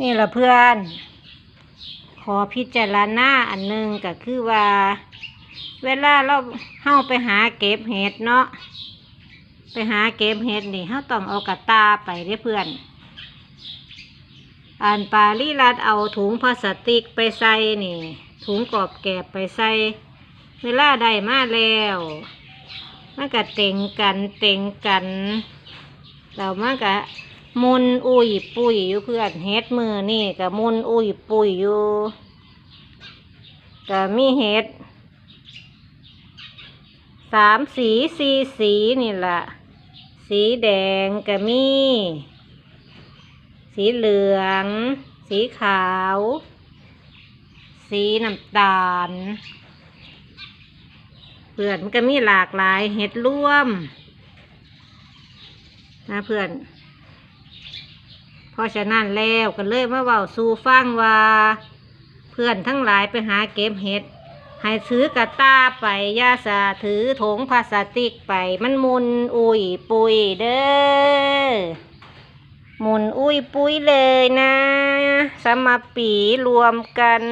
นี่แหละเพื่อนขอพิจารณาอันหนึ่งก็คือว่า เวลาเราไปหาเก็บเห็ดเนาะไปหาเก็บเห็ดนี่เราต้องเอากระตาไปเด้อเพื่อนอันปาลีรัดเอาถุงพลาสติกไปใส่นี่ถุงกรอบแกบไปใส่เวลาได้มาแล้วมันก็เต็งกันแล้วมันก็มุนอุ้ยปุยอยู่เพื่อนเห็ดมือนี่ก็มุนอุ้ยปุยอยู่ก็มีเห็ด3 สี4 สีนี่ล่ะสีแดงก็มีสีเหลืองสีขาวสีน้ำตาลเพื่อนมันก็มีหลากหลายเห็ดร่วมนะเพื่อนเพราะฉะนั้นแล้วก็เลยมาเว้าสู่ฟังว่าเพื่อนทั้งหลายไปหาเก็บเห็ดให้ถือกระตาไปอย่าสาถือถุงพลาสติกไปมันมุนอุ้ยปุยเด้อมุนอุ้ยปุยเลยนะสามปีรวมกัน